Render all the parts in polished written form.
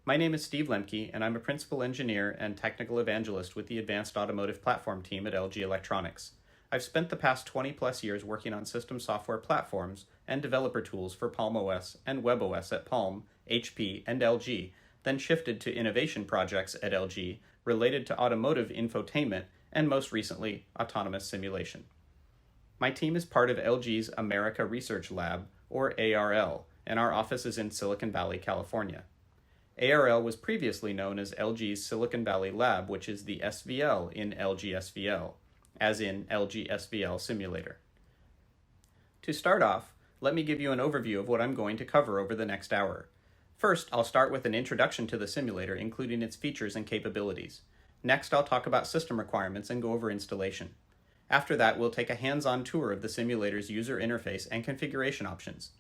My name is Steve Lemke, and I'm a principal engineer and technical evangelist with the Advanced Automotive Platform team at LG Electronics. I've spent the past 20 plus years working on system software platforms and developer tools for Palm OS and WebOS at Palm, HP, and LG, then shifted to innovation projects at LG related to automotive infotainment and most recently, autonomous simulation. My team is part of LG's America Research Lab, or ARL, and our office is in Silicon Valley, California. ARL was previously known as LG's Silicon Valley Lab, which is the SVL in LGSVL, as in LGSVL Simulator. To start off, let me give you an overview of what I'm going to cover over the next hour. First, I'll start with an introduction to the simulator, including its features and capabilities. Next, I'll talk about system requirements and go over installation. After that, we'll take a hands-on tour of the simulator's user interface and configuration options.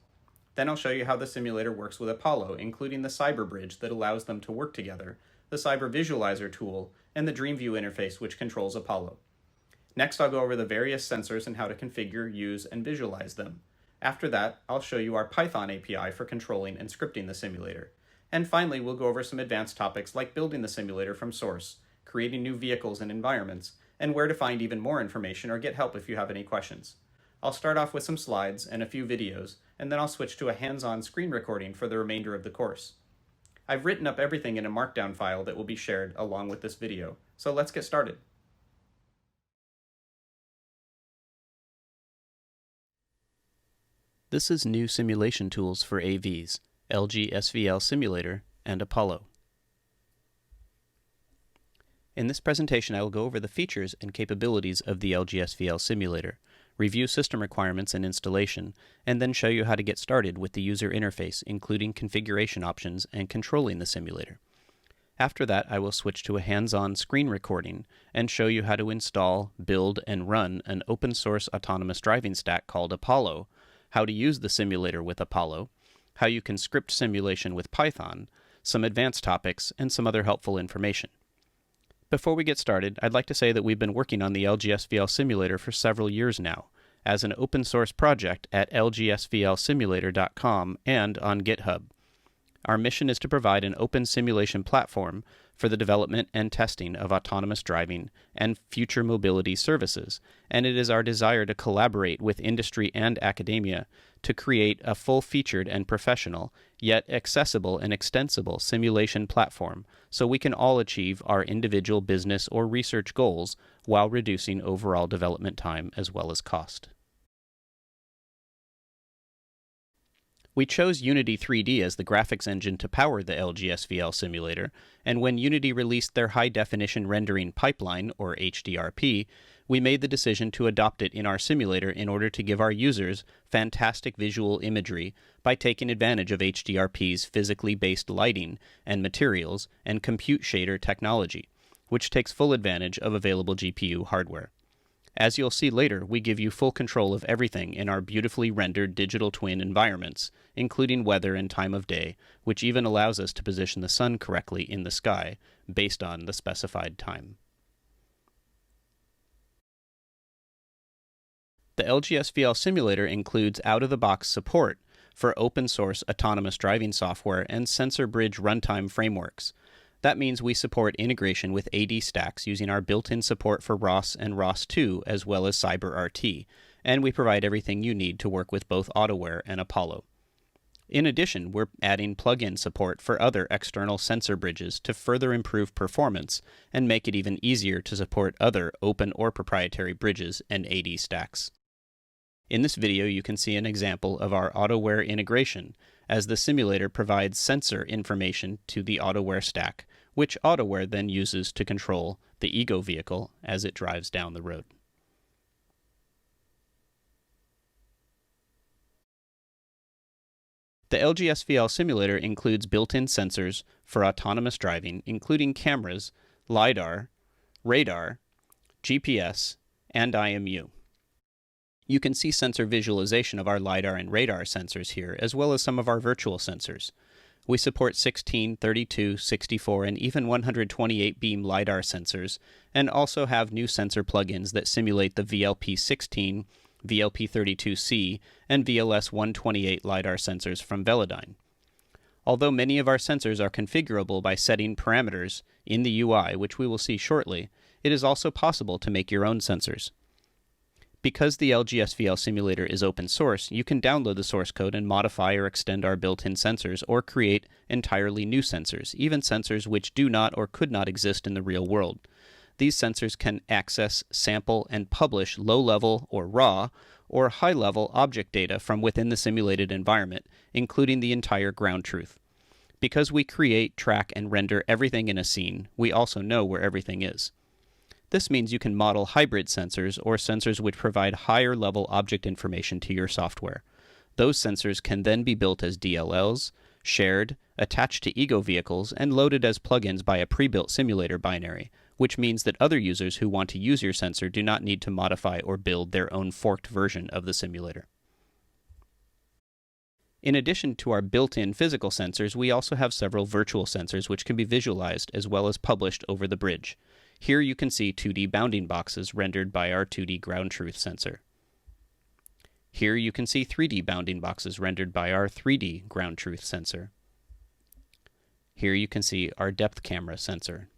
Then I'll show you how the simulator works with Apollo, including the Cyber Bridge that allows them to work together, the Cyber Visualizer tool, and the DreamView interface which controls Apollo. Next, I'll go over the various sensors and how to configure, use, and visualize them. After that, I'll show you our Python API for controlling and scripting the simulator. And finally, we'll go over some advanced topics like building the simulator from source, creating new vehicles and environments, and where to find even more information or get help if you have any questions. I'll start off with some slides and a few videos, and then I'll switch to a hands-on screen recording for the remainder of the course. I've written up everything in a markdown file that will be shared along with this video, so let's get started. This is new simulation tools for AVs, LGSVL Simulator and Apollo. In this presentation, I will go over the features and capabilities of the LGSVL Simulator, review system requirements and installation, and then show you how to get started with the user interface, including configuration options and controlling the simulator. After that, I will switch to a hands-on screen recording and show you how to install, build, and run an open-source autonomous driving stack called Apollo, how to use the simulator with Apollo, how you can script simulation with Python, some advanced topics, and some other helpful information. Before we get started, I'd like to say that we've been working on the LGSVL Simulator for several years now, as an open-source project at lgsvlsimulator.com and on GitHub. Our mission is to provide an open simulation platform for the development and testing of autonomous driving and future mobility services, and it is our desire to collaborate with industry and academia to create a full-featured and professional, yet accessible and extensible simulation platform so we can all achieve our individual business or research goals while reducing overall development time as well as cost. We chose Unity 3D as the graphics engine to power the LGSVL simulator, and when Unity released their high-definition rendering pipeline, or HDRP, we made the decision to adopt it in our simulator in order to give our users fantastic visual imagery by taking advantage of HDRP's physically based lighting and materials and compute shader technology, which takes full advantage of available GPU hardware. As you'll see later, we give you full control of everything in our beautifully rendered digital twin environments, including weather and time of day, which even allows us to position the sun correctly in the sky based on the specified time. The LGSVL simulator includes out-of-the-box support for open-source autonomous driving software and sensor bridge runtime frameworks. That means we support integration with AD stacks using our built-in support for ROS and ROS2 as well as CyberRT, and we provide everything you need to work with both Autoware and Apollo. In addition, we're adding plug-in support for other external sensor bridges to further improve performance and make it even easier to support other open or proprietary bridges and AD stacks. In this video, you can see an example of our Autoware integration, as the simulator provides sensor information to the Autoware stack, which Autoware then uses to control the ego vehicle as it drives down the road. The LGSVL simulator includes built-in sensors for autonomous driving, including cameras, LiDAR, radar, GPS, and IMU. You can see sensor visualization of our LiDAR and radar sensors here, as well as some of our virtual sensors. We support 16, 32, 64, and even 128 beam LiDAR sensors, and also have new sensor plugins that simulate the VLP16, VLP32C, and VLS128 LiDAR sensors from Velodyne. Although many of our sensors are configurable by setting parameters in the UI, which we will see shortly, it is also possible to make your own sensors. Because the LGSVL simulator is open source, you can download the source code and modify or extend our built-in sensors or create entirely new sensors, even sensors which do not or could not exist in the real world. These sensors can access, sample, and publish low-level or raw or high-level object data from within the simulated environment, including the entire ground truth. Because we create, track, and render everything in a scene, we also know where everything is. This means you can model hybrid sensors or sensors which provide higher-level object information to your software. Those sensors can then be built as DLLs, shared, attached to ego vehicles, and loaded as plugins by a pre-built simulator binary, which means that other users who want to use your sensor do not need to modify or build their own forked version of the simulator. In addition to our built-in physical sensors, we also have several virtual sensors which can be visualized as well as published over the bridge. Here you can see 2D bounding boxes rendered by our 2D ground truth sensor. Here you can see 3D bounding boxes rendered by our 3D ground truth sensor. Here you can see our depth camera sensor.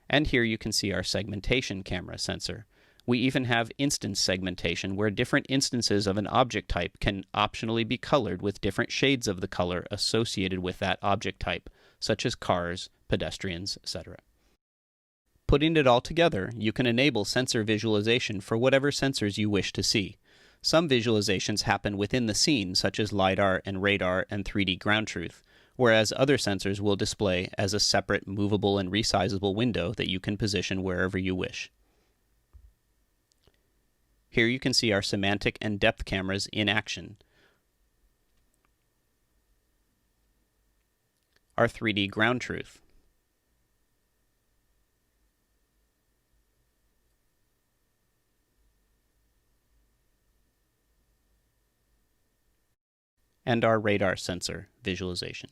And here you can see our segmentation camera sensor. We even have instance segmentation, where different instances of an object type can optionally be colored with different shades of the color associated with that object type, such as cars, pedestrians, etc. Putting it all together, you can enable sensor visualization for whatever sensors you wish to see. Some visualizations happen within the scene, such as LiDAR and radar and 3D ground truth, whereas other sensors will display as a separate movable and resizable window that you can position wherever you wish. Here you can see our semantic and depth cameras in action. Our 3D ground truth. And our radar sensor visualization.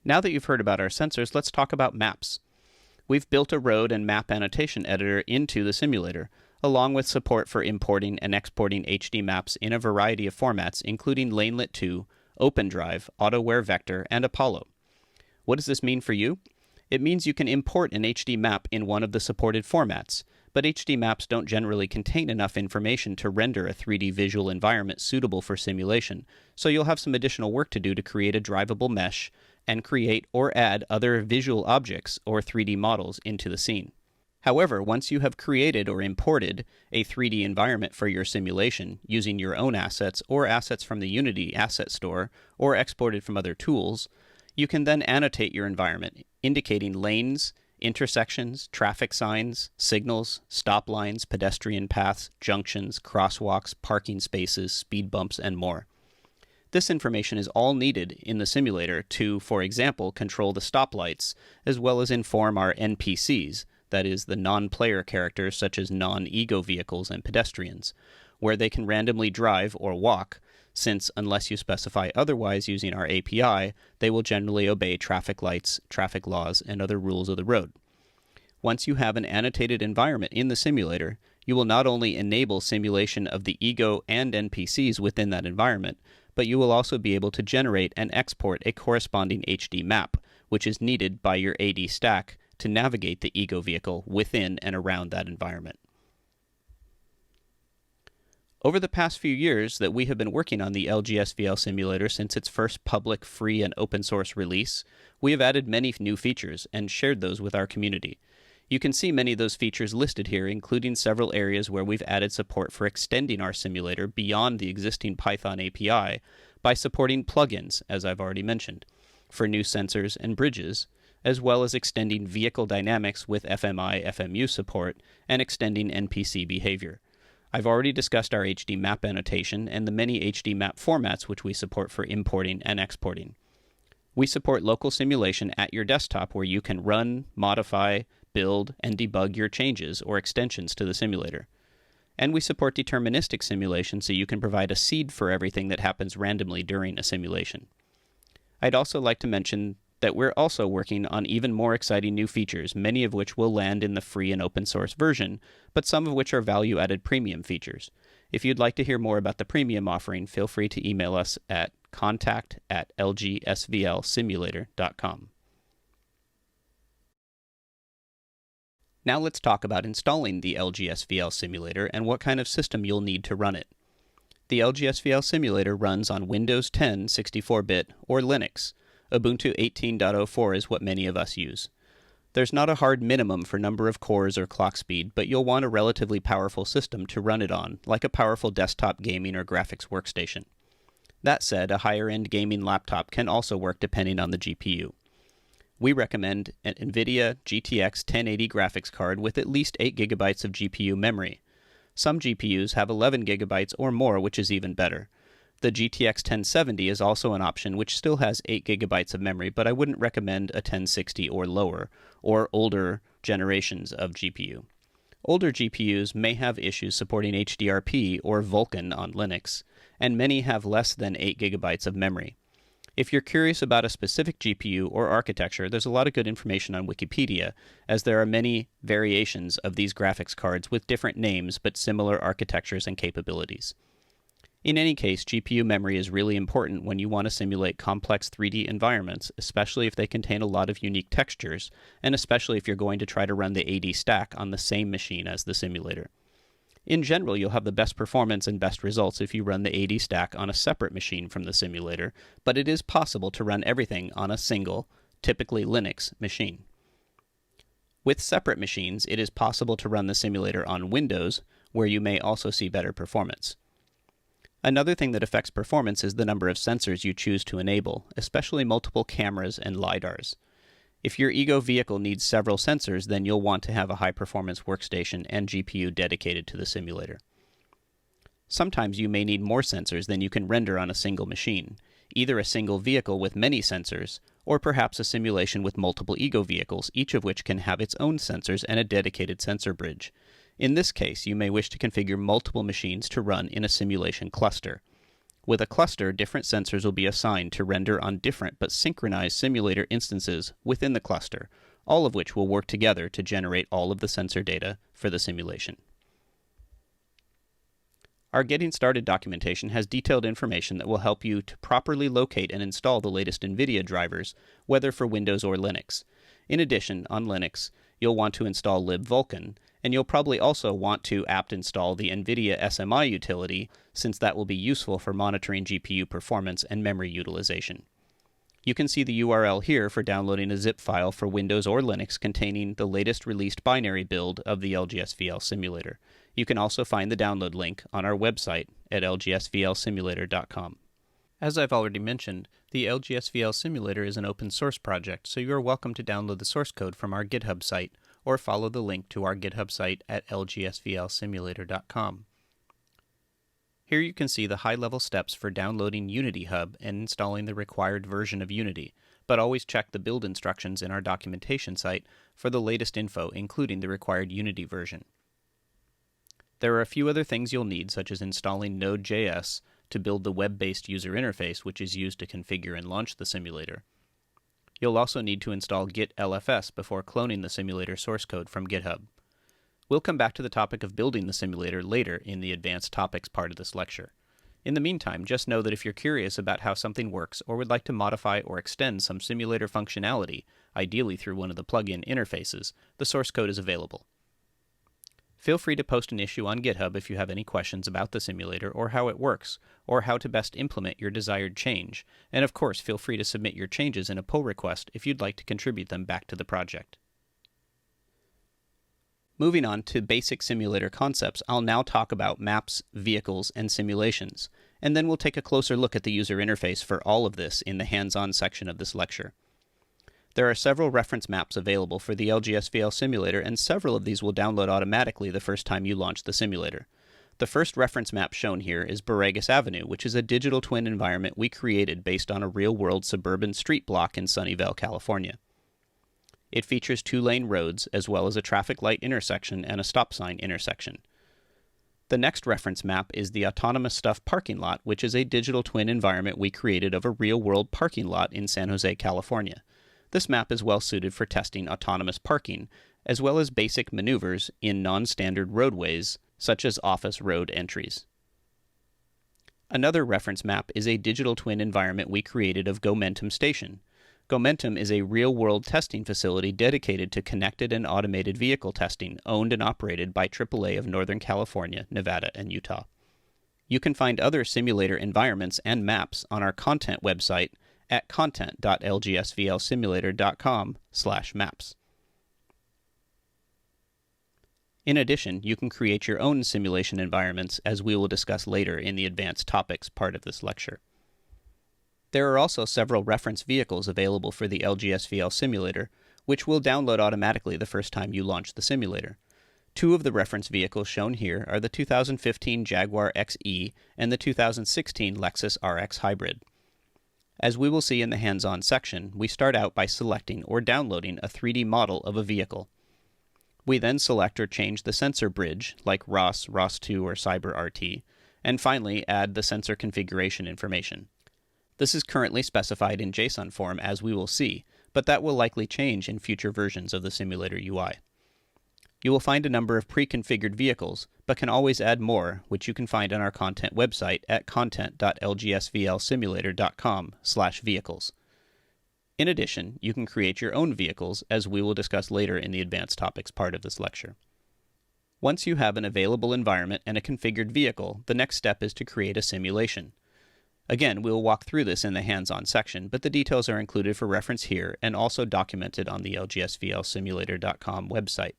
Now that you've heard about our sensors, let's talk about maps. We've built a road and map annotation editor into the simulator, along with support for importing and exporting HD maps in a variety of formats, including Lanelet 2, OpenDrive, Autoware Vector, and Apollo. What does this mean for you? It means you can import an HD map in one of the supported formats, but HD maps don't generally contain enough information to render a 3D visual environment suitable for simulation, so you'll have some additional work to do to create a drivable mesh and create or add other visual objects or 3D models into the scene. However, once you have created or imported a 3D environment for your simulation using your own assets or assets from the Unity asset store or exported from other tools, you can then annotate your environment, indicating lanes, intersections, traffic signs, signals, stop lines, pedestrian paths, junctions, crosswalks, parking spaces, speed bumps, and more. This information is all needed in the simulator to, for example, control the stoplights, as well as inform our NPCs, that is, the non-player characters such as non-ego vehicles and pedestrians, where they can randomly drive or walk, since unless you specify otherwise using our API, they will generally obey traffic lights, traffic laws, and other rules of the road. Once you have an annotated environment in the simulator, you will not only enable simulation of the ego and NPCs within that environment, but you will also be able to generate and export a corresponding HD map, which is needed by your AD stack to navigate the ego vehicle within and around that environment. Over the past few years that we have been working on the LGSVL simulator since its first public, free, and open source release, we have added many new features and shared those with our community. You can see many of those features listed here, including several areas where we've added support for extending our simulator beyond the existing Python API by supporting plugins, as I've already mentioned, for new sensors and bridges, as well as extending vehicle dynamics with FMI, FMU support, and extending NPC behavior. I've already discussed our HD map annotation and the many HD map formats which we support for importing and exporting. We support local simulation at your desktop where you can run, modify, build, and debug your changes or extensions to the simulator. And we support deterministic simulation so you can provide a seed for everything that happens randomly during a simulation. I'd also like to mention that we're also working on even more exciting new features, many of which will land in the free and open source version, but some of which are value-added premium features. If you'd like to hear more about the premium offering, feel free to email us at contact@lgsvlsimulator.com. Now let's talk about installing the LGSVL Simulator and what kind of system you'll need to run it. The LGSVL Simulator runs on Windows 10 64-bit or Linux. Ubuntu 18.04 is what many of us use. There's not a hard minimum for number of cores or clock speed, but you'll want a relatively powerful system to run it on, like a powerful desktop gaming or graphics workstation. That said, a higher-end gaming laptop can also work depending on the GPU. We recommend an NVIDIA GTX 1080 graphics card with at least 8 GB of GPU memory. Some GPUs have 11 GB or more, which is even better. The GTX 1070 is also an option which still has 8 GB of memory, but I wouldn't recommend a 1060 or lower, or older generations of GPU. Older GPUs may have issues supporting HDRP or Vulkan on Linux, and many have less than 8 GB of memory. If you're curious about a specific GPU or architecture, there's a lot of good information on Wikipedia, as there are many variations of these graphics cards with different names but similar architectures and capabilities. In any case, GPU memory is really important when you want to simulate complex 3D environments, especially if they contain a lot of unique textures, and especially if you're going to try to run the AD stack on the same machine as the simulator. In general, you'll have the best performance and best results if you run the AD stack on a separate machine from the simulator, but it is possible to run everything on a single, typically Linux, machine. With separate machines, it is possible to run the simulator on Windows, where you may also see better performance. Another thing that affects performance is the number of sensors you choose to enable, especially multiple cameras and LiDARs. If your Ego vehicle needs several sensors, then you'll want to have a high-performance workstation and GPU dedicated to the simulator. Sometimes you may need more sensors than you can render on a single machine, either a single vehicle with many sensors, or perhaps a simulation with multiple Ego vehicles, each of which can have its own sensors and a dedicated sensor bridge. In this case, you may wish to configure multiple machines to run in a simulation cluster. With a cluster, different sensors will be assigned to render on different but synchronized simulator instances within the cluster, all of which will work together to generate all of the sensor data for the simulation. Our Getting Started documentation has detailed information that will help you to properly locate and install the latest NVIDIA drivers, whether for Windows or Linux. In addition, on Linux, you'll want to install libvulkan, and you'll probably also want to apt install the NVIDIA SMI utility, since that will be useful for monitoring GPU performance and memory utilization. You can see the URL here for downloading a zip file for Windows or Linux containing the latest released binary build of the LGSVL simulator. You can also find the download link on our website at lgsvlsimulator.com. As I've already mentioned, the LGSVL simulator is an open source project, so you are welcome to download the source code from our GitHub site, or follow the link to our GitHub site at lgsvlsimulator.com. Here you can see the high-level steps for downloading Unity Hub and installing the required version of Unity, but always check the build instructions in our documentation site for the latest info, including the required Unity version. There are a few other things you'll need, such as installing Node.js to build the web-based user interface, which is used to configure and launch the simulator. You'll also need to install Git LFS before cloning the simulator source code from GitHub. We'll come back to the topic of building the simulator later in the advanced topics part of this lecture. In the meantime, just know that if you're curious about how something works or would like to modify or extend some simulator functionality, ideally through one of the plugin interfaces, the source code is available. Feel free to post an issue on GitHub if you have any questions about the simulator or how it works, or how to best implement your desired change, and of course feel free to submit your changes in a pull request if you'd like to contribute them back to the project. Moving on to basic simulator concepts, I'll now talk about maps, vehicles, and simulations, and then we'll take a closer look at the user interface for all of this in the hands-on section of this lecture. There are several reference maps available for the LGSVL simulator, and several of these will download automatically the first time you launch the simulator. The first reference map shown here is Borregas Avenue, which is a digital twin environment we created based on a real-world suburban street block in Sunnyvale, California. It features 2-lane roads, as well as a traffic light intersection and a stop sign intersection. The next reference map is the Autonomous Stuff parking lot, which is a digital twin environment we created of a real-world parking lot in San Jose, California. This map is well suited for testing autonomous parking, as well as basic maneuvers in non-standard roadways, such as office road entries. Another reference map is a digital twin environment we created of Gomentum Station. Gomentum is a real-world testing facility dedicated to connected and automated vehicle testing, owned and operated by AAA of Northern California, Nevada, and Utah. You can find other simulator environments and maps on our content website at content.lgsvlsimulator.com/maps. In addition, you can create your own simulation environments, as we will discuss later in the advanced topics part of this lecture. There are also several reference vehicles available for the LGSVL Simulator, which will download automatically the first time you launch the simulator. Two of the reference vehicles shown here are the 2015 Jaguar XE and the 2016 Lexus RX Hybrid. As we will see in the hands-on section, we start out by selecting or downloading a 3D model of a vehicle. We then select or change the sensor bridge, like ROS, ROS2, or Cyber RT, and finally add the sensor configuration information. This is currently specified in JSON form, as we will see, but that will likely change in future versions of the simulator UI. You will find a number of pre-configured vehicles, but can always add more, which you can find on our content website at content.lgsvlsimulator.com/vehicles. In addition, you can create your own vehicles, as we will discuss later in the advanced topics part of this lecture. Once you have an available environment and a configured vehicle, the next step is to create a simulation. Again, we will walk through this in the hands-on section, but the details are included for reference here and also documented on the lgsvlsimulator.com website.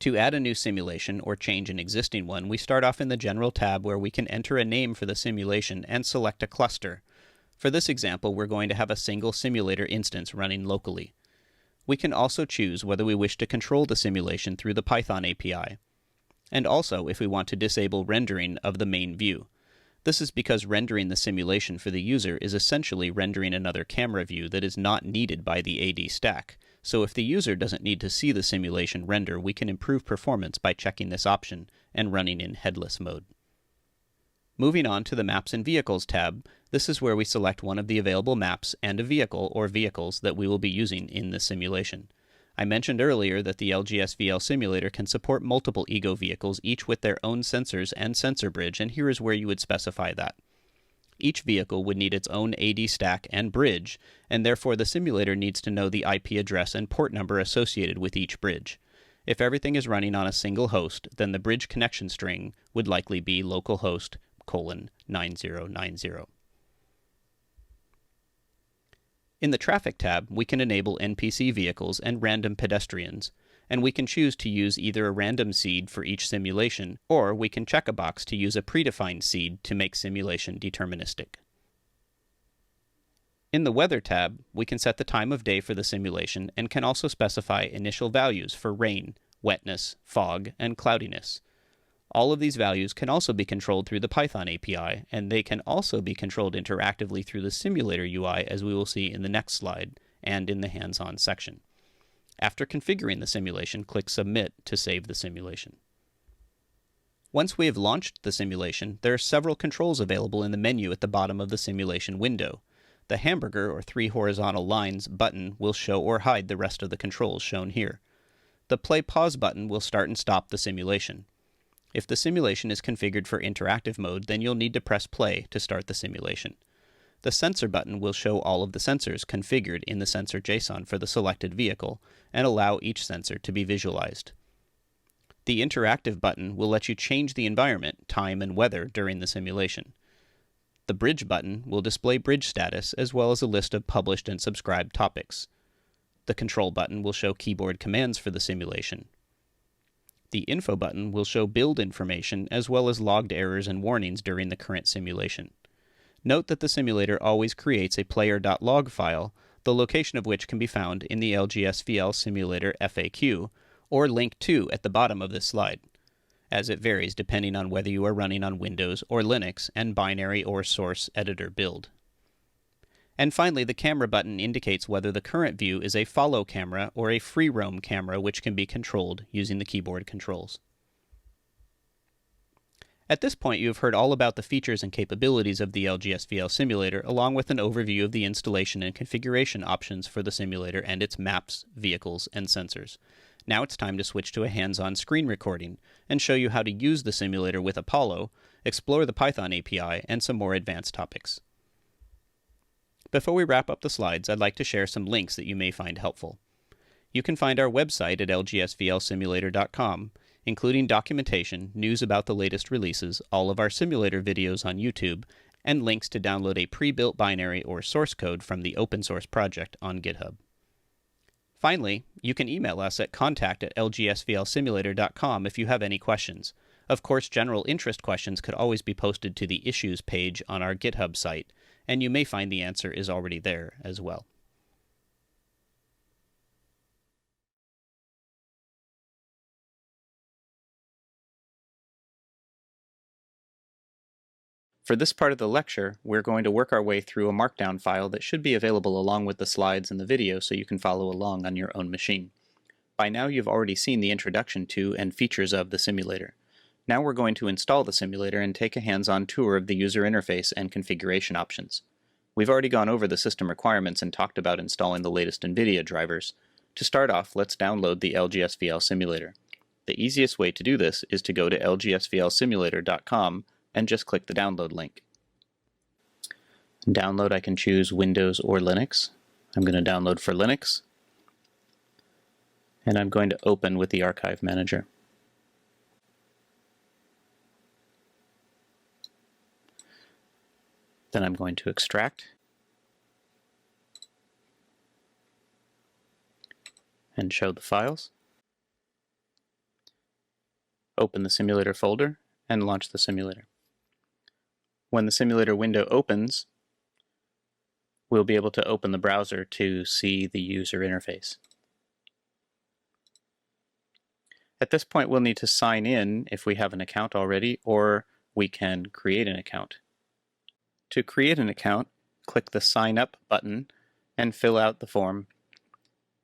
To add a new simulation or change an existing one, we start off in the General tab where we can enter a name for the simulation and select a cluster. For this example, we're going to have a single simulator instance running locally. We can also choose whether we wish to control the simulation through the Python API, and also if we want to disable rendering of the main view. This is because rendering the simulation for the user is essentially rendering another camera view that is not needed by the AD stack. So if the user doesn't need to see the simulation render, we can improve performance by checking this option and running in headless mode. Moving on to the Maps and Vehicles tab, this is where we select one of the available maps and a vehicle or vehicles that we will be using in the simulation. I mentioned earlier that the LGSVL simulator can support multiple ego vehicles, each with their own sensors and sensor bridge, and here is where you would specify that. Each vehicle would need its own AD stack and bridge, and therefore the simulator needs to know the IP address and port number associated with each bridge. If everything is running on a single host, then the bridge connection string would likely be localhost:9090. In the Traffic tab, we can enable NPC vehicles and random pedestrians, and we can choose to use either a random seed for each simulation, or we can check a box to use a predefined seed to make simulation deterministic. In the Weather tab, we can set the time of day for the simulation and can also specify initial values for rain, wetness, fog, and cloudiness. All of these values can also be controlled through the Python API, and they can also be controlled interactively through the simulator UI, as we will see in the next slide and in the hands-on section. After configuring the simulation, click Submit to save the simulation. Once we have launched the simulation, there are several controls available in the menu at the bottom of the simulation window. The hamburger or 3 horizontal lines button will show or hide the rest of the controls shown here. The Play/Pause button will start and stop the simulation. If the simulation is configured for interactive mode, then you'll need to press play to start the simulation. The Sensor button will show all of the sensors configured in the sensor JSON for the selected vehicle and allow each sensor to be visualized. The Interactive button will let you change the environment, time, and weather during the simulation. The Bridge button will display bridge status as well as a list of published and subscribed topics. The Control button will show keyboard commands for the simulation. The Info button will show build information as well as logged errors and warnings during the current simulation. Note that the simulator always creates a player.log file, the location of which can be found in the LGSVL Simulator FAQ, or linked to at the bottom of this slide, as it varies depending on whether you are running on Windows or Linux and binary or source editor build. And finally, the Camera button indicates whether the current view is a follow camera or a free roam camera, which can be controlled using the keyboard controls. At this point, you have heard all about the features and capabilities of the LGSVL simulator, along with an overview of the installation and configuration options for the simulator and its maps, vehicles, and sensors. Now it's time to switch to a hands-on screen recording and show you how to use the simulator with Apollo, explore the Python API, and some more advanced topics. Before we wrap up the slides, I'd like to share some links that you may find helpful. You can find our website at lgsvlsimulator.com, including documentation, news about the latest releases, all of our simulator videos on YouTube, and links to download a pre-built binary or source code from the open source project on GitHub. Finally, you can email us at contact@lgsvlsimulator.com if you have any questions. Of course, general interest questions could always be posted to the Issues page on our GitHub site, and you may find the answer is already there as well. For this part of the lecture, we're going to work our way through a markdown file that should be available along with the slides and the video so you can follow along on your own machine. By now you've already seen the introduction to and features of the simulator. Now we're going to install the simulator and take a hands-on tour of the user interface and configuration options. We've already gone over the system requirements and talked about installing the latest NVIDIA drivers. To start off, let's download the LGSVL simulator. The easiest way to do this is to go to lgsvlsimulator.com and just click the download link. Download, I can choose Windows or Linux. I'm going to download for Linux, and I'm going to open with the Archive Manager. Then I'm going to extract and show the files. Open the simulator folder and launch the simulator. When the simulator window opens, we'll be able to open the browser to see the user interface. At this point, we'll need to sign in if we have an account already, or we can create an account. To create an account, click the Sign Up button and fill out the form.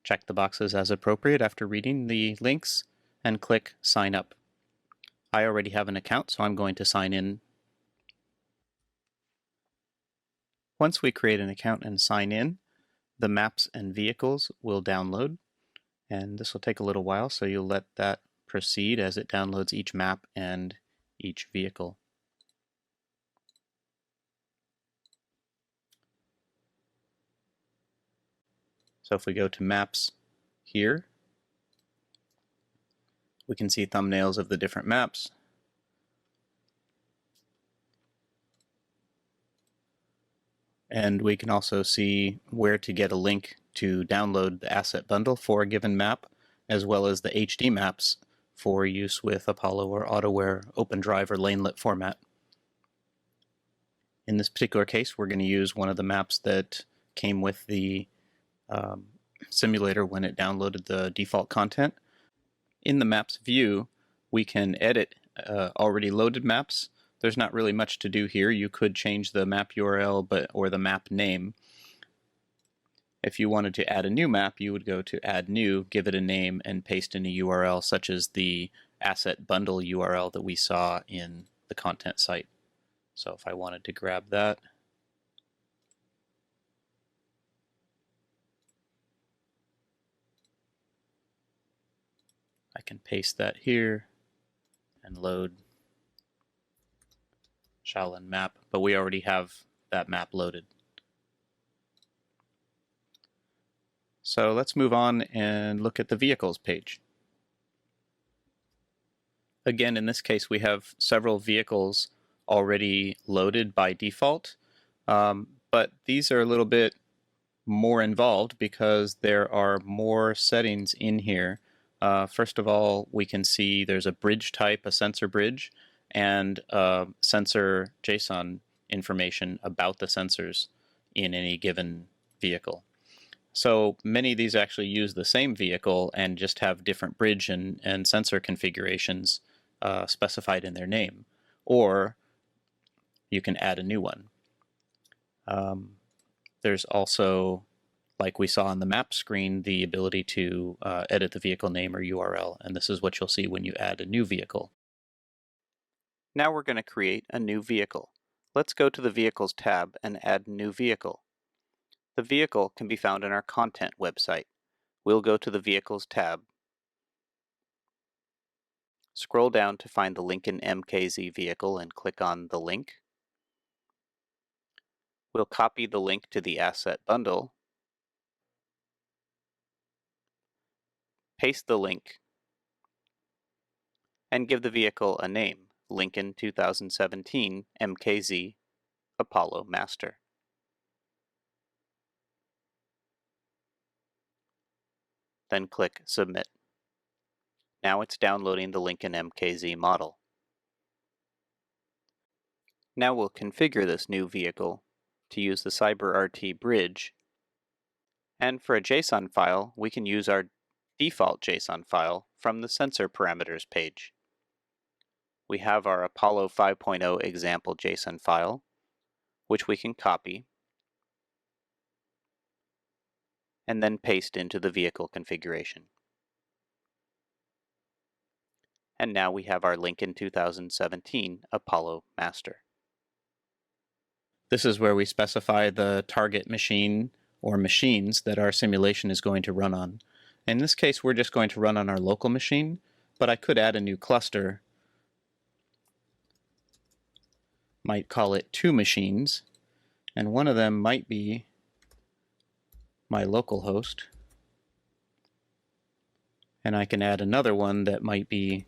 Check the boxes as appropriate after reading the links and click Sign Up. I already have an account, so I'm going to sign in. Once we create an account and sign in, the maps and vehicles will download, and this will take a little while, so you'll let that proceed as it downloads each map and each vehicle. So if we go to Maps here, we can see thumbnails of the different maps. And we can also see where to get a link to download the asset bundle for a given map, as well as the HD maps for use with Apollo or Autoware OpenDrive or Lanelet format. In this particular case, we're going to use one of the maps that came with the simulator when it downloaded the default content. In the Maps view, we can edit already loaded maps. There's not really much to do here. You could change the map URL or the map name. If you wanted to add a new map, you would go to Add New, give it a name, and paste in a URL such as the asset bundle URL that we saw in the content site. So if I wanted to grab that, I can paste that here and load Shaolin map, but we already have that map loaded. So let's move on and look at the vehicles page. Again, in this case, we have several vehicles already loaded by default, but these are a little bit more involved because there are more settings in here. First of all, we can see there's a bridge type, a sensor bridge, and sensor JSON information about the sensors in any given vehicle. So many of these actually use the same vehicle and just have different bridge and sensor configurations specified in their name. Or you can add a new one. There's also, like we saw on the map screen, the ability to edit the vehicle name or URL, and this is what you'll see when you add a new vehicle. Now we're going to create a new vehicle. Let's go to the Vehicles tab and add new vehicle. The vehicle can be found in our Content website. We'll go to the Vehicles tab, scroll down to find the Lincoln MKZ vehicle and click on the link. We'll copy the link to the asset bundle, paste the link, and give the vehicle a name, Lincoln 2017 MKZ Apollo Master. Then click Submit. Now it's downloading the Lincoln MKZ model. Now we'll configure this new vehicle to use the CyberRT bridge, and for a JSON file, we can use our default JSON file from the Sensor Parameters page. We have our Apollo 5.0 example JSON file, which we can copy and then paste into the vehicle configuration. And now we have our Lincoln 2017 Apollo Master. This is where we specify the target machine or machines that our simulation is going to run on. In this case, we're just going to run on our local machine, but I could add a new cluster. Might call it 2 machines, and one of them might be my local host. And I can add another one that might be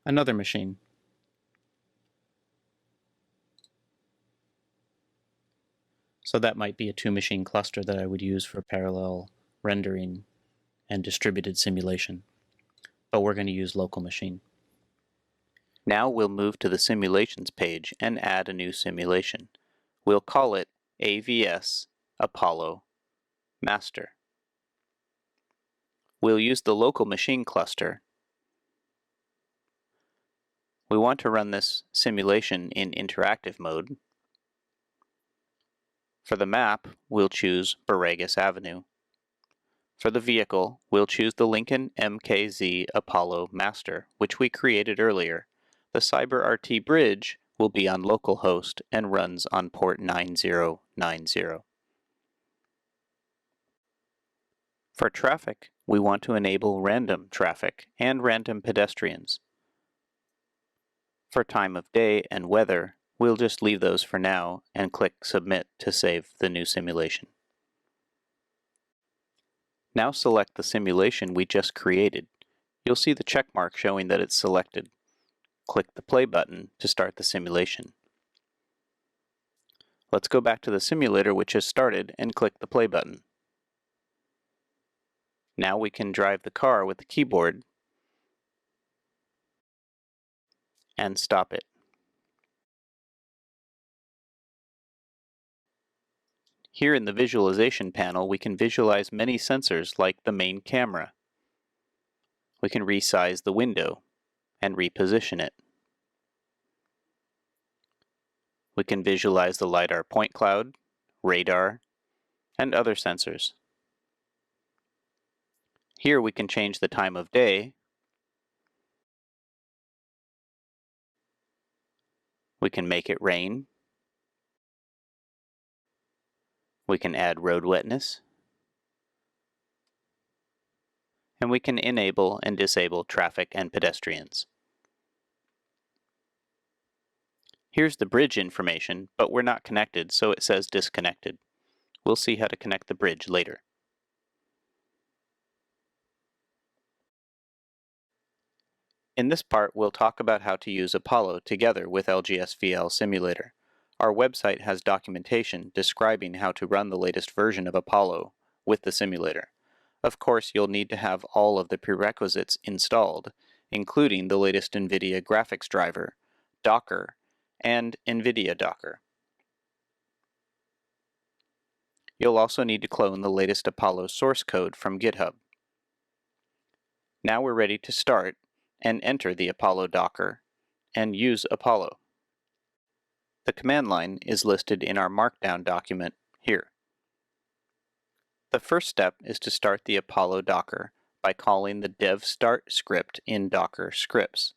another machine. So that might be a 2-machine cluster that I would use for parallel rendering and distributed simulation. But we're going to use local machine. Now we'll move to the Simulations page and add a new simulation. We'll call it AVS Apollo Master. We'll use the local machine cluster. We want to run this simulation in interactive mode. For the map, we'll choose Borregas Avenue. For the vehicle, we'll choose the Lincoln MKZ Apollo Master, which we created earlier. The CyberRT bridge will be on localhost and runs on port 9090. For traffic, we want to enable random traffic and random pedestrians. For time of day and weather, we'll just leave those for now and click Submit to save the new simulation. Now select the simulation we just created. You'll see the check mark showing that it's selected. Click the play button to start the simulation. Let's go back to the simulator which has started and click the play button. Now we can drive the car with the keyboard and stop it. Here in the visualization panel, we can visualize many sensors like the main camera. We can resize the window and reposition it. We can visualize the LiDAR point cloud, radar, and other sensors. Here we can change the time of day. We can make it rain. We can add road wetness. And we can enable and disable traffic and pedestrians. Here's the bridge information, but we're not connected, so it says disconnected. We'll see how to connect the bridge later. In this part, we'll talk about how to use Apollo together with LGSVL Simulator. Our website has documentation describing how to run the latest version of Apollo with the simulator. Of course, you'll need to have all of the prerequisites installed, including the latest NVIDIA graphics driver, Docker, and NVIDIA Docker. You'll also need to clone the latest Apollo source code from GitHub. Now we're ready to start and enter the Apollo Docker and use Apollo. The command line is listed in our Markdown document here. The first step is to start the Apollo Docker by calling the dev start script in Docker scripts.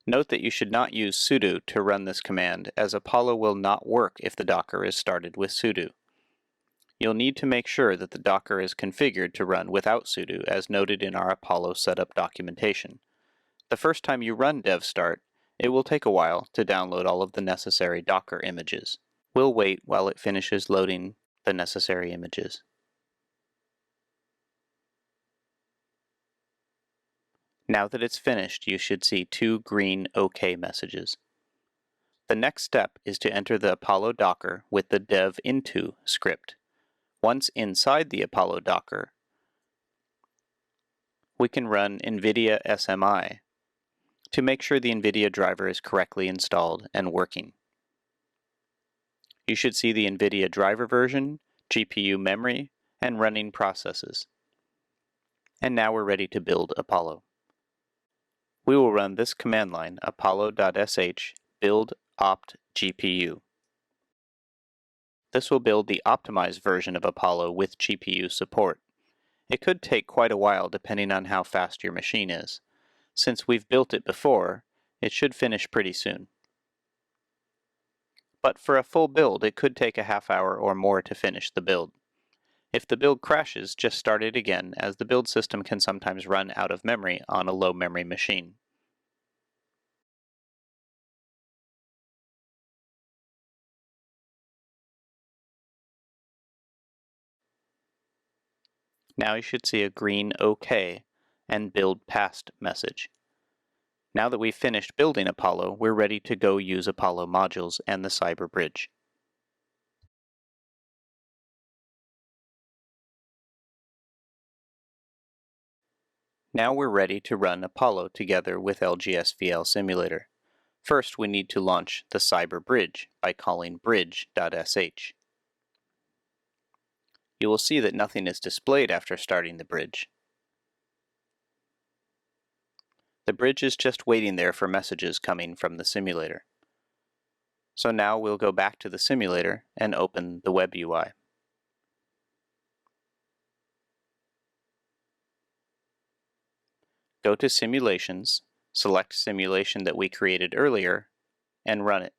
Note that you should not use sudo to run this command, as Apollo will not work if the Docker is started with sudo. You'll need to make sure that the Docker is configured to run without sudo, as noted in our Apollo setup documentation. The first time you run dev start, it will take a while to download all of the necessary Docker images. We'll wait while it finishes loading the necessary images. Now that it's finished, you should see two green OK messages. The next step is to enter the Apollo Docker with the dev into script. Once inside the Apollo Docker, we can run NVIDIA SMI to make sure the NVIDIA driver is correctly installed and working. You should see the NVIDIA driver version, GPU memory, and running processes. And now we're ready to build Apollo. We will run this command line, apollo.sh build opt GPU. This will build the optimized version of Apollo with GPU support. It could take quite a while depending on how fast your machine is. Since we've built it before, it should finish pretty soon. But for a full build, it could take a half hour or more to finish the build. If the build crashes, just start it again, as the build system can sometimes run out of memory on a low memory machine. Now you should see a green OK and Build Passed message. Now that we've finished building Apollo, we're ready to go use Apollo modules and the Cyber Bridge. Now we're ready to run Apollo together with LGSVL Simulator. First, we need to launch the Cyber Bridge by calling bridge.sh. You will see that nothing is displayed after starting the bridge. The bridge is just waiting there for messages coming from the simulator. So now we'll go back to the simulator and open the web UI. Go to Simulations, select simulation that we created earlier, and run it.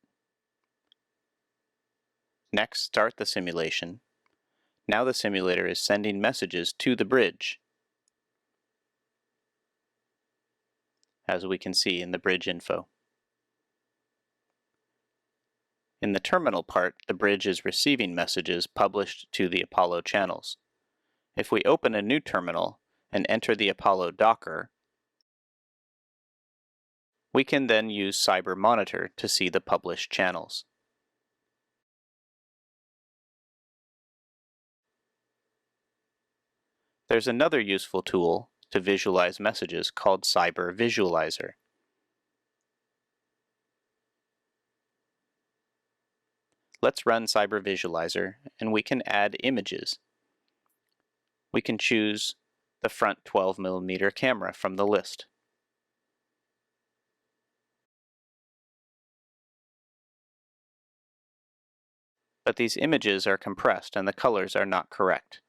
Next, start the simulation. Now the simulator is sending messages to the bridge, as we can see in the bridge info. In the terminal part, the bridge is receiving messages published to the Apollo channels. If we open a new terminal and enter the Apollo Docker, we can then use Cyber Monitor to see the published channels. There's another useful tool to visualize messages called Cyber Visualizer. Let's run Cyber Visualizer, and we can add images. We can choose the front 12mm camera from the list. But these images are compressed and the colors are not correct.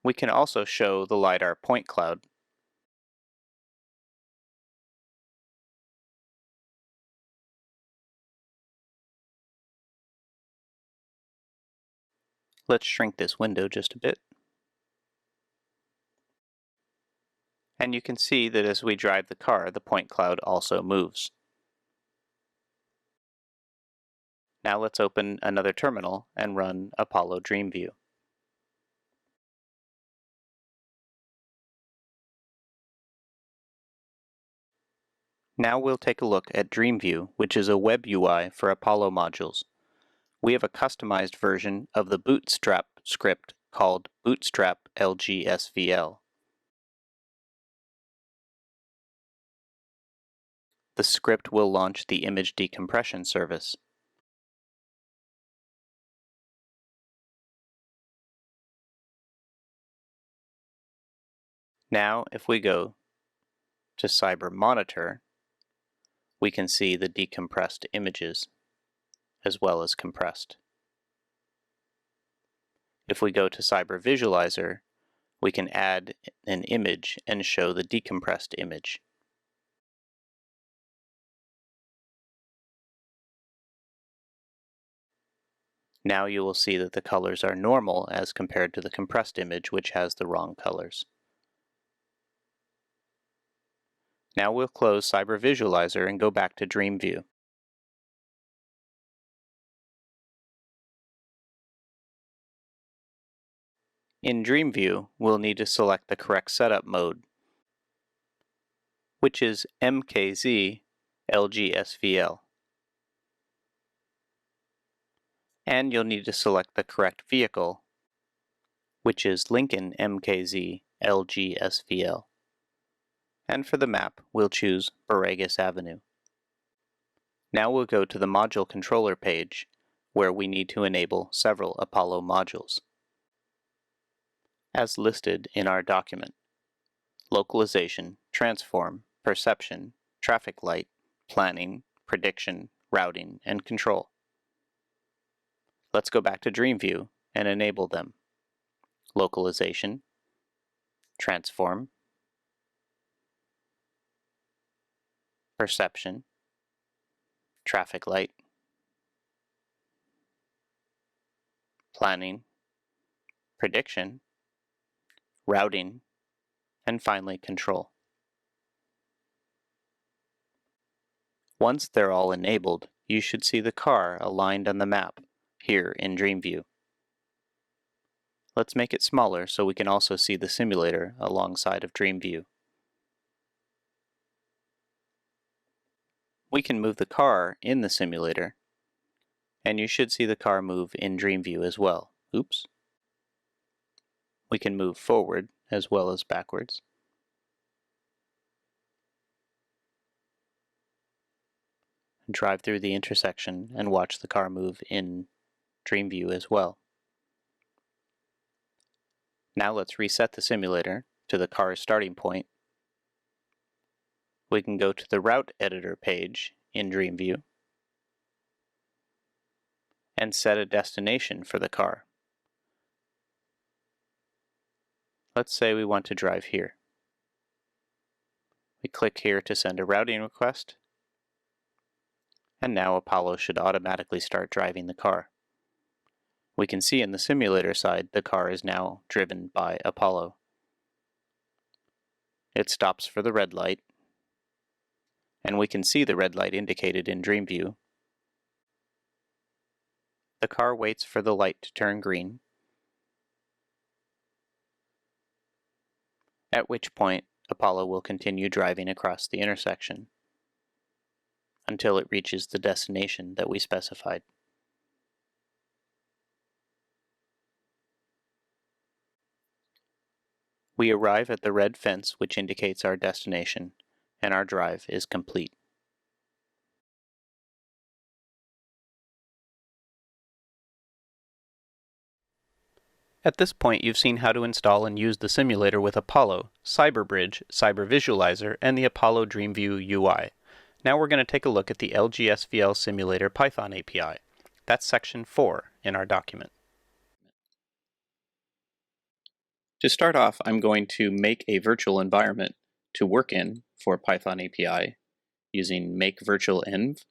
We can also show the LiDAR point cloud. Let's shrink this window just a bit. And you can see that as we drive the car, the point cloud also moves. Now let's open another terminal and run Apollo DreamView. Now we'll take a look at DreamView, which is a web UI for Apollo modules. We have a customized version of the Bootstrap script called Bootstrap LGSVL. The script will launch the image decompression service. Now, if we go to Cyber Monitor, we can see the decompressed images as well as compressed. If we go to Cyber Visualizer, we can add an image and show the decompressed image. Now you will see that the colors are normal as compared to the compressed image, which has the wrong colors. Now we'll close Cyber Visualizer and go back to Dream View. In Dream View, we'll need to select the correct setup mode, which is MKZ LGSVL. And you'll need to select the correct vehicle, which is Lincoln MKZ LGSVL. And for the map, we'll choose Borregas Avenue. Now we'll go to the Module Controller page, where we need to enable several Apollo modules, as listed in our document: localization, transform, perception, traffic light, planning, prediction, routing, and control. Let's go back to Dream View and enable them: localization, transform, perception, traffic light, planning, prediction, routing, and finally control. Once they're all enabled, you should see the car aligned on the map here in Dream View. Let's make it smaller so we can also see the simulator alongside of Dream View. We can move the car in the simulator, and you should see the car move in Dream View as well. Oops. We can move forward as well as backwards. And drive through the intersection and watch the car move in Dream View as well. Now let's reset the simulator to the car's starting point. We can go to the Route Editor page in Dream View and set a destination for the car. Let's say we want to drive here. We click here to send a routing request, and now Apollo should automatically start driving the car. We can see in the simulator side the car is now driven by Apollo. It stops for the red light, and we can see the red light indicated in Dream View. The car waits for the light to turn green, at which point Apollo will continue driving across the intersection until it reaches the destination that we specified. We arrive at the red fence, which indicates our destination, and our drive is complete. At this point, you've seen how to install and use the simulator with Apollo, CyberBridge, Cyber Visualizer, and the Apollo DreamView UI. Now we're going to take a look at the LGSVL Simulator Python API. That's section 4 in our document. To start off, I'm going to make a virtual environment to work in for Python API using make_virtual_env.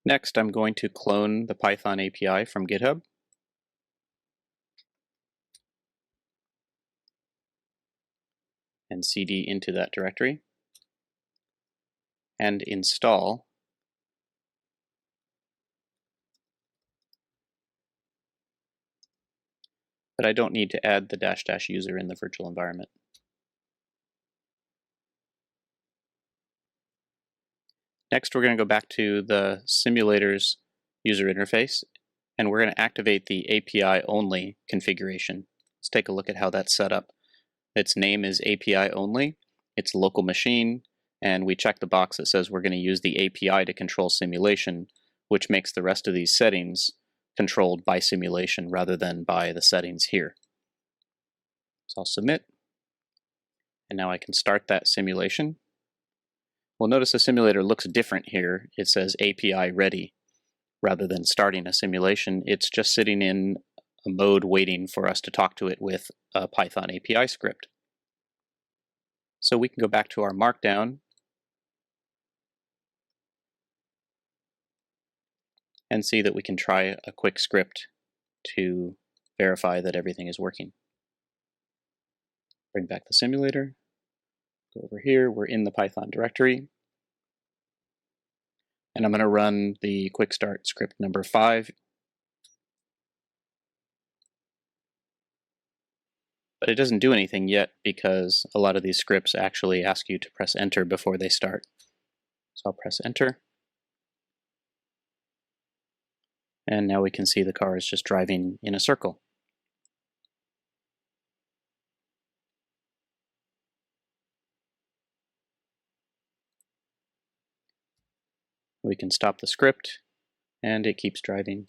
Next, I'm going to clone the Python API from GitHub. And cd into that directory. And install but I don't need to add the -- user in the virtual environment. Next, we're going to go back to the simulator's user interface, and we're going to activate the API only configuration. Let's take a look at how that's set up. Its name is API only, it's local machine, and we check the box that says we're going to use the API to control simulation, which makes the rest of these settings controlled by simulation rather than by the settings here. So I'll submit, And now I can start that simulation. Well, notice the simulator looks different here. It says API ready rather than starting a simulation. It's just sitting in a mode waiting for us to talk to it with a Python API script. So we can go back to our Markdown and see that we can try a quick script to verify that everything is working. Bring back the simulator, go over here, we're in the Python directory, and I'm going to run the quick start script number 5. But it doesn't do anything yet because a lot of these scripts actually ask you to press enter before they start. So I'll press enter. And now we can see the car is just driving in a circle. We can stop the script and it keeps driving.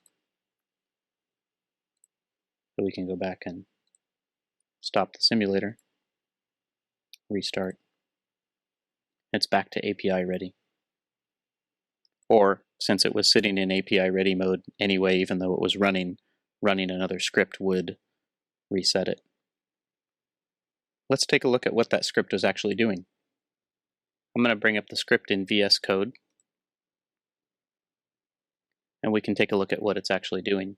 So we can go back and stop the simulator, restart. It's back to API ready. Or since it was sitting in API ready mode anyway, even though it was running another script would reset it. Let's take a look at what that script is actually doing. I'm going to bring up the script in VS Code, and we can take a look at what it's actually doing.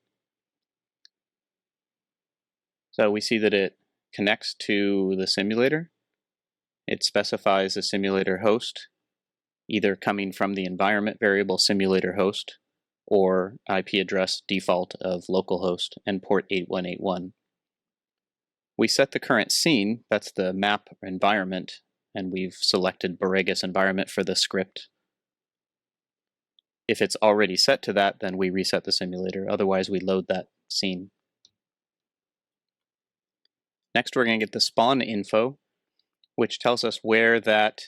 So we see that it connects to the simulator. It specifies a simulator host, either coming from the environment variable simulator host or IP address default of localhost and port 8181. We set the current scene, that's the map environment, and we've selected Borregas environment for the script. If it's already set to that, then we reset the simulator. Otherwise, we load that scene. Next, we're going to get the spawn info, which tells us where that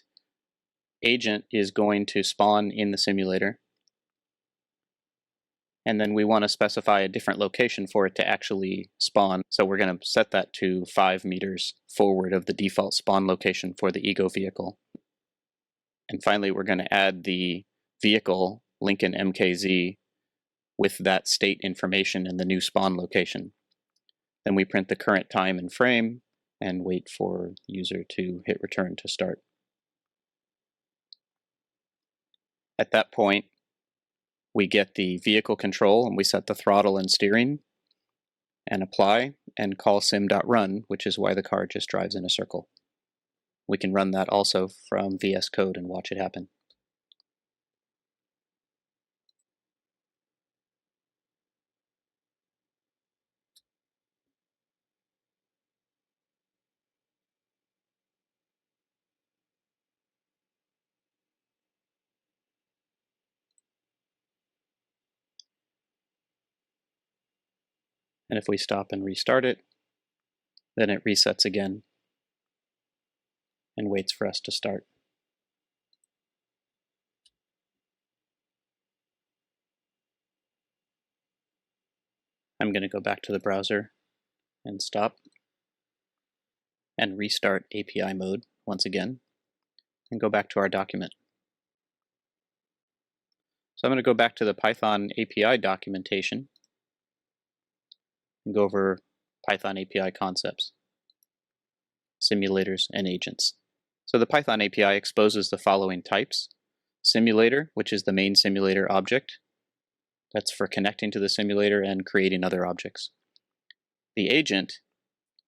agent is going to spawn in the simulator. And then we want to specify a different location for it to actually spawn. So we're going to set that to 5 meters forward of the default spawn location for the Ego vehicle. And finally, we're going to add the vehicle, Lincoln MKZ, with that state information and the new spawn location. Then we print the current time and frame and wait for the user to hit return to start. At that point, we get the vehicle control and we set the throttle and steering and apply and call sim.run, which is why the car just drives in a circle. We can run that also from VS Code and watch it happen. And if we stop and restart it, then it resets again and waits for us to start. I'm going to go back to the browser and stop and restart API mode once again and go back to our document. So I'm going to go back to the Python API documentation and go over Python API concepts, simulators, and agents. So the Python API exposes the following types: simulator, which is the main simulator object. That's for connecting to the simulator and creating other objects. The agent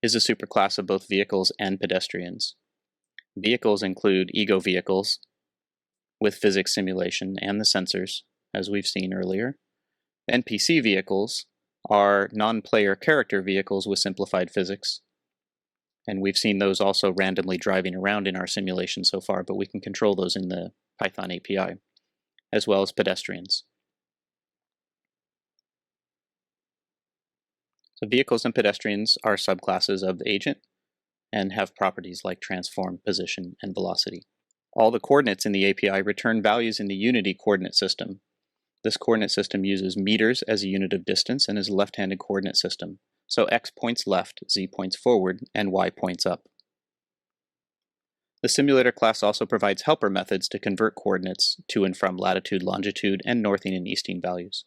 is a superclass of both vehicles and pedestrians. Vehicles include Ego vehicles with physics simulation and the sensors, as we've seen earlier. NPC vehicles are non-player character vehicles with simplified physics. And we've seen those also randomly driving around in our simulation so far, but we can control those in the Python API, as well as pedestrians. So vehicles and pedestrians are subclasses of the agent and have properties like transform, position, and velocity. All the coordinates in the API return values in the Unity coordinate system. This coordinate system uses meters as a unit of distance and is a left-handed coordinate system. So x points left, z points forward, and y points up. The simulator class also provides helper methods to convert coordinates to and from latitude, longitude, and northing and easting values.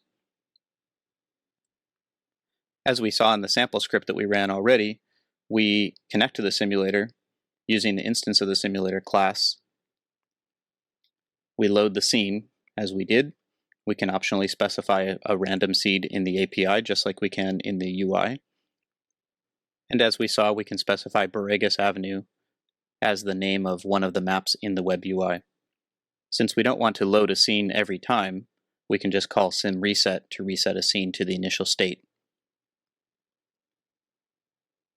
As we saw in the sample script that we ran already, we connect to the simulator using the instance of the simulator class. We load the scene as we did. We can optionally specify a random seed in the API just like we can in the UI. And as we saw, we can specify Borregas Avenue as the name of one of the maps in the web UI. Since we don't want to load a scene every time, we can just call simReset to reset a scene to the initial state.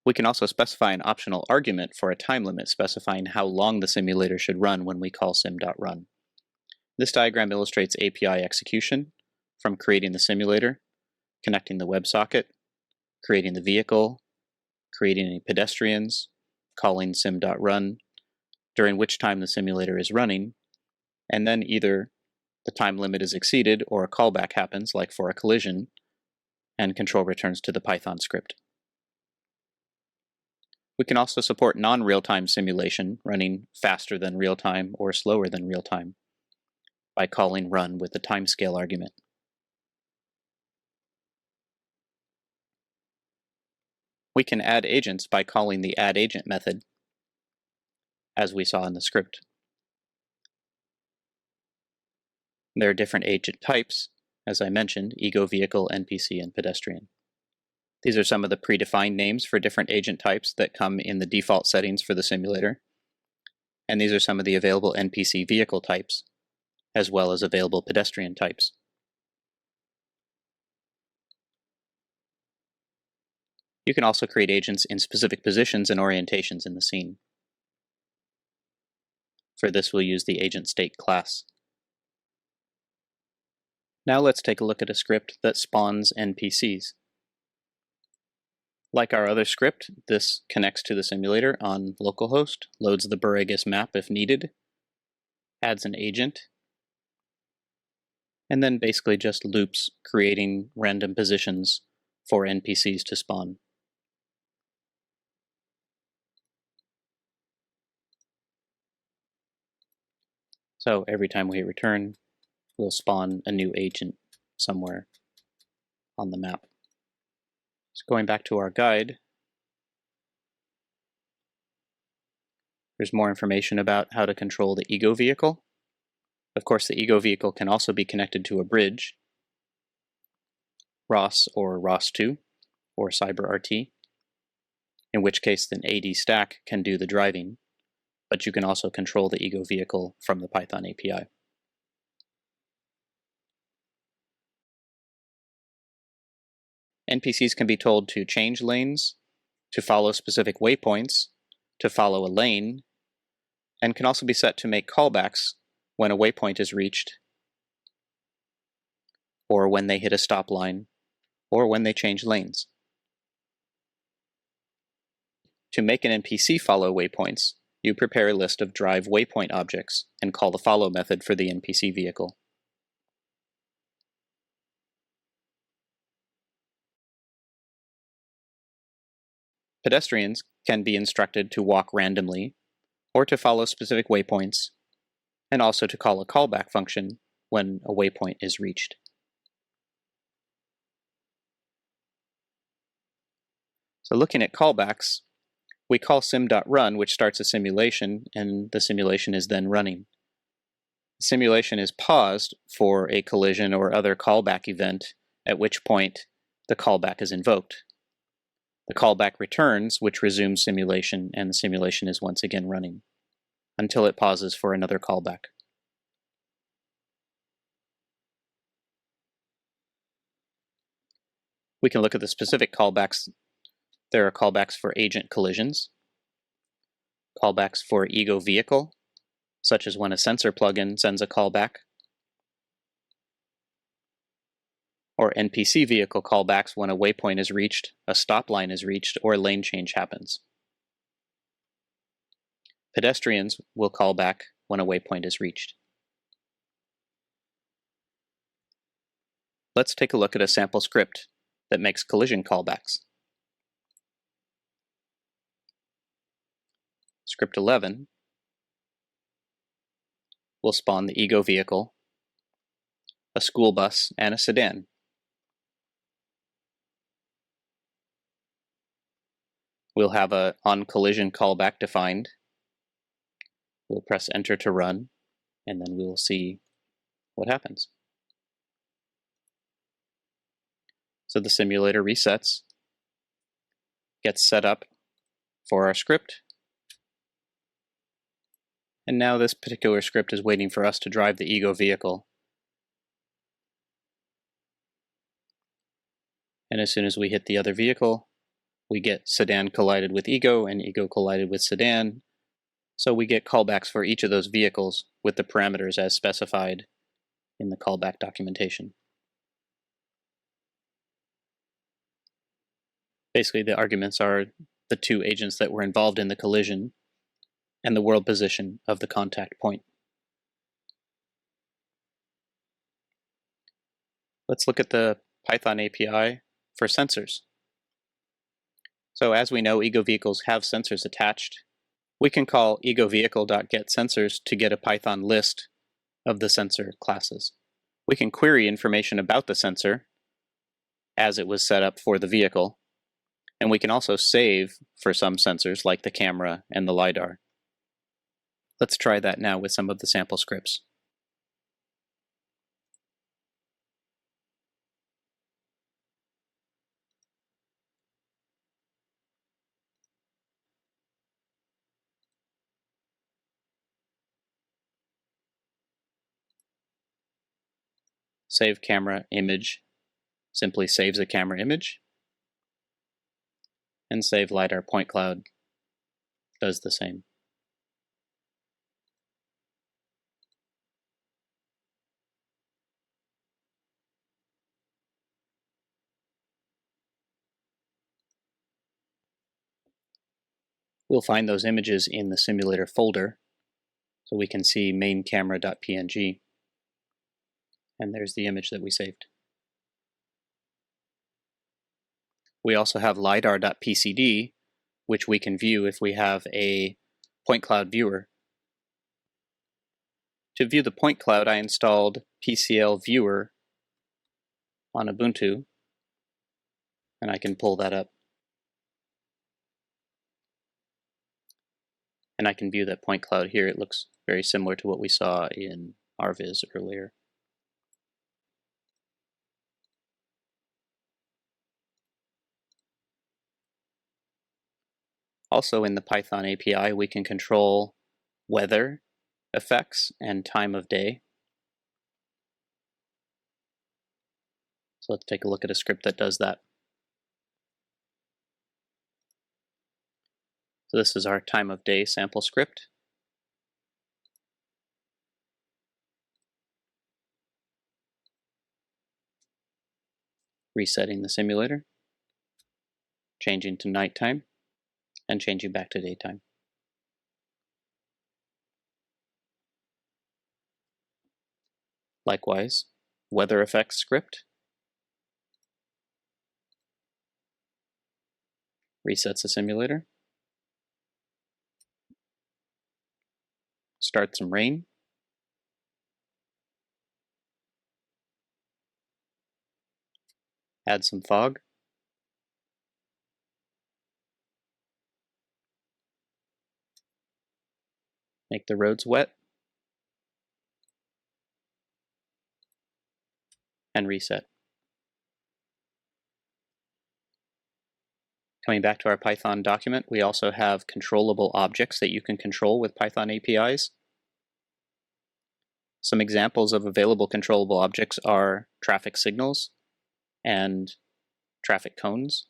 We can also specify an optional argument for a time limit specifying how long the simulator should run when we call sim.run. This diagram illustrates API execution from creating the simulator, connecting the WebSocket, creating the vehicle, creating any pedestrians, calling sim.run, during which time the simulator is running, and then either the time limit is exceeded or a callback happens, like for a collision, and control returns to the Python script. We can also support non-real-time simulation running faster than real-time or slower than real-time by calling run with the timescale argument. We can add agents by calling the addAgent method, as we saw in the script. There are different agent types, as I mentioned, ego, vehicle, NPC, and pedestrian. These are some of the predefined names for different agent types that come in the default settings for the simulator. And these are some of the available NPC vehicle types, as well as available pedestrian types. You can also create agents in specific positions and orientations in the scene. For this, we'll use the agent state class. Now let's take a look at a script that spawns NPCs. Like our other script, this connects to the simulator on localhost, loads the Borregas map if needed, adds an agent, and then basically just loops creating random positions for NPCs to spawn. So every time we hit return, we'll spawn a new agent somewhere on the map. So going back to our guide, there's more information about how to control the ego vehicle. Of course, the ego vehicle can also be connected to a bridge, ROS or ROS2, or CyberRT, in which case then AD stack can do the driving, but you can also control the ego vehicle from the Python API. NPCs can be told to change lanes, to follow specific waypoints, to follow a lane, and can also be set to make callbacks when a waypoint is reached, or when they hit a stop line, or when they change lanes. To make an NPC follow waypoints, you prepare a list of drive waypoint objects and call the follow method for the NPC vehicle. Pedestrians can be instructed to walk randomly or to follow specific waypoints, and also to call a callback function when a waypoint is reached. So looking at callbacks, we call sim.run, which starts a simulation, and the simulation is then running. The simulation is paused for a collision or other callback event, at which point the callback is invoked. The callback returns, which resumes simulation, and the simulation is once again running, until it pauses for another callback. We can look at the specific callbacks. There are callbacks for agent collisions, callbacks for ego vehicle, such as when a sensor plugin sends a callback, or NPC vehicle callbacks when a waypoint is reached, a stop line is reached, or a lane change happens. Pedestrians will call back when a waypoint is reached. Let's take a look at a sample script that makes collision callbacks. Script 11 will spawn the ego vehicle, a school bus, and a sedan. We'll have a on-collision callback defined. We'll press enter to run, and then we will see what happens. So the simulator resets, gets set up for our script, and now this particular script is waiting for us to drive the ego vehicle. And as soon as we hit the other vehicle, we get sedan collided with ego and ego collided with sedan. So we get callbacks for each of those vehicles with the parameters as specified in the callback documentation. Basically, the arguments are the two agents that were involved in the collision and the world position of the contact point. Let's look at the Python API for sensors. So as we know, ego vehicles have sensors attached. We can call egovehicle.getSensors to get a Python list of the sensor classes. We can query information about the sensor as it was set up for the vehicle, and we can also save for some sensors like the camera and the LiDAR. Let's try that now with some of the sample scripts. Save camera image simply saves a camera image, and save LiDAR point cloud does the same. We'll find those images in the simulator folder, so we can see main camera.png, and there's the image that we saved. We also have lidar.pcd, which we can view if we have a point cloud viewer. To view the point cloud, I installed PCL Viewer on Ubuntu, and I can pull that up. And I can view that point cloud here. It looks very similar to what we saw in RViz earlier. Also in the Python API, we can control weather effects and time of day. So let's take a look at a script that does that. So this is our time of day sample script. Resetting the simulator, changing to nighttime, and changing back to daytime. Likewise, weather effects script resets the simulator, starts some rain, add some fog, make the roads wet, and reset. Coming back to our Python document, we also have controllable objects that you can control with Python APIs. Some examples of available controllable objects are traffic signals and traffic cones.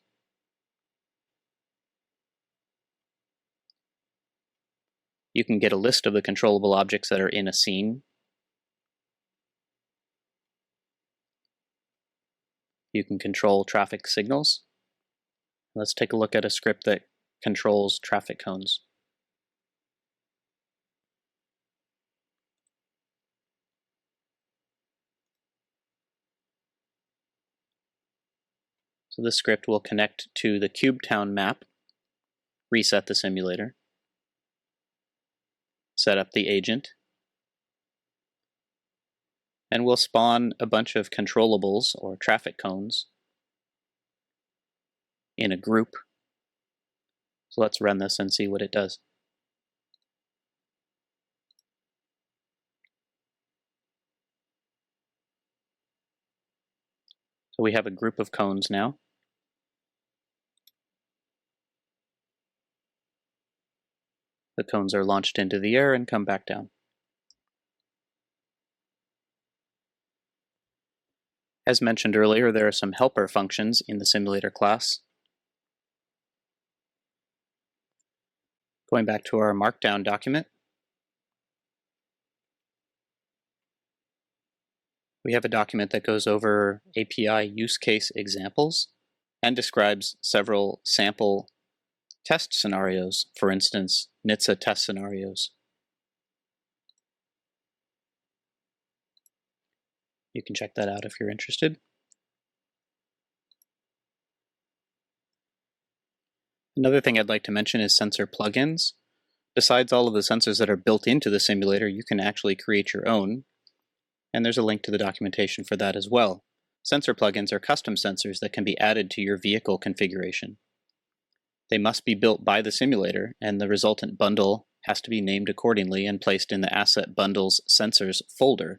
You can get a list of the controllable objects that are in a scene. You can control traffic signals. Let's take a look at a script that controls traffic cones. So this script will connect to the CubeTown map, reset the simulator, set up the agent, And we'll spawn a bunch of controllables or traffic cones in a group. So let's run this and see what it does. So we have a group of cones now. The cones are launched into the air and come back down. As mentioned earlier, there are some helper functions in the simulator class. Going back to our Markdown document, we have a document that goes over API use case examples and describes several sample test scenarios, for instance, NHTSA test scenarios. You can check that out if you're interested. Another thing I'd like to mention is sensor plugins. Besides all of the sensors that are built into the simulator, you can actually create your own, and there's a link to the documentation for that as well. Sensor plugins are custom sensors that can be added to your vehicle configuration. They must be built by the simulator, and the resultant bundle has to be named accordingly and placed in the Asset Bundles Sensors folder.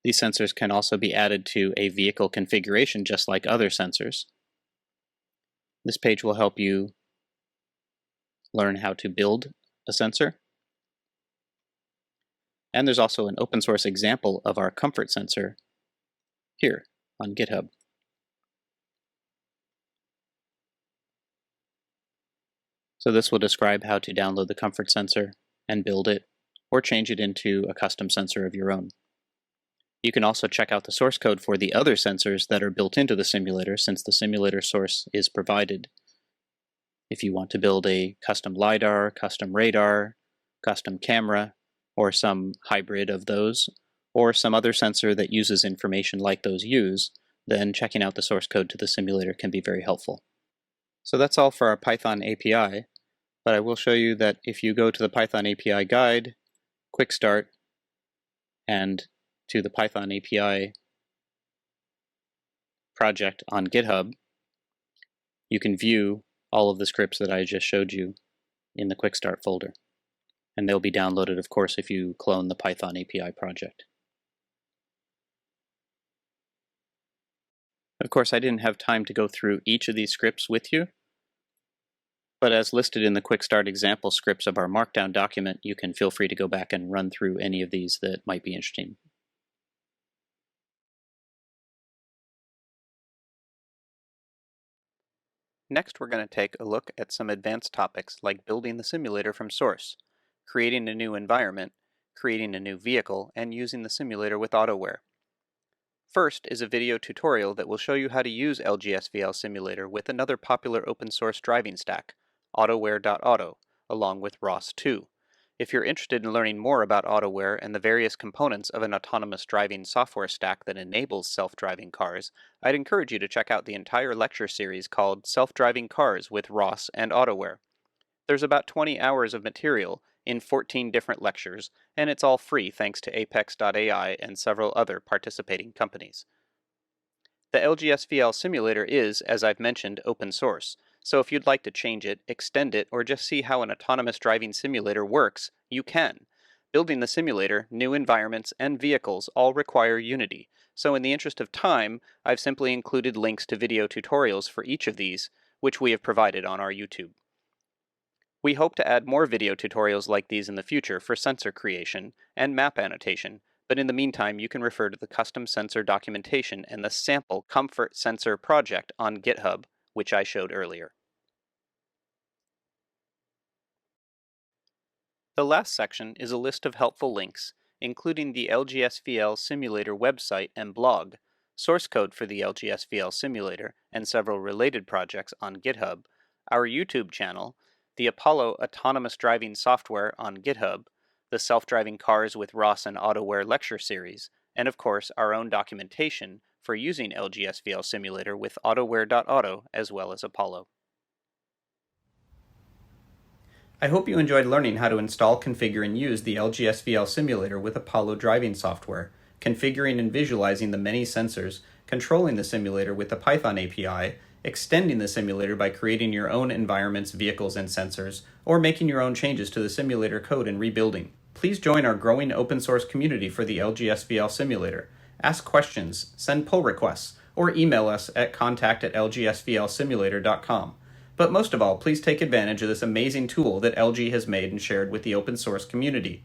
These sensors can also be added to a vehicle configuration just like other sensors. This page will help you learn how to build a sensor. And there's also an open source example of our comfort sensor here on GitHub. So this will describe how to download the comfort sensor and build it, or change it into a custom sensor of your own. You can also check out the source code for the other sensors that are built into the simulator, since the simulator source is provided. If you want to build a custom LiDAR, custom radar, custom camera, or some hybrid of those, or some other sensor that uses information like those use, then checking out the source code to the simulator can be very helpful. So that's all for our Python API, but I will show you that if you go to the Python API guide, quick start, and to the Python API project on GitHub, you can view all of the scripts that I just showed you in the quick start folder. And they'll be downloaded, of course, if you clone the Python API project. Of course, I didn't have time to go through each of these scripts with you, but as listed in the quick start example scripts of our Markdown document, you can feel free to go back and run through any of these that might be interesting. Next, we're going to take a look at some advanced topics like building the simulator from source, creating a new environment, creating a new vehicle, and using the simulator with Autoware. First is a video tutorial that will show you how to use LGSVL Simulator with another popular open source driving stack, Autoware.auto, along with ROS 2. If you're interested in learning more about Autoware and the various components of an autonomous driving software stack that enables self-driving cars, I'd encourage you to check out the entire lecture series called Self-Driving Cars with ROS and Autoware. There's about 20 hours of material in 14 different lectures, and it's all free thanks to Apex.ai and several other participating companies. The LGSVL simulator is, as I've mentioned, open source, so if you'd like to change it, extend it, or just see how an autonomous driving simulator works, you can. Building the simulator, new environments, and vehicles all require Unity, so in the interest of time, I've simply included links to video tutorials for each of these, which we have provided on our YouTube. We hope to add more video tutorials like these in the future for sensor creation and map annotation, but in the meantime you can refer to the custom sensor documentation and the sample comfort sensor project on GitHub, which I showed earlier. The last section is a list of helpful links, including the LGSVL Simulator website and blog, source code for the LGSVL Simulator and several related projects on GitHub, our YouTube channel, the Apollo autonomous driving software on GitHub, the self-driving cars with ROS and Autoware lecture series, and of course our own documentation for using LGSVL Simulator with Autoware.auto as well as Apollo. I hope you enjoyed learning how to install, configure, and use the LGSVL Simulator with Apollo driving software. configuring and visualizing the many sensors, controlling the simulator with the Python API, extending the simulator by creating your own environments, vehicles, and sensors, or making your own changes to the simulator code and rebuilding. Please join our growing open source community for the LGSVL Simulator. Ask questions, send pull requests, or email us at contact@lgsvlsimulator.com. But most of all, please take advantage of this amazing tool that LG has made and shared with the open source community.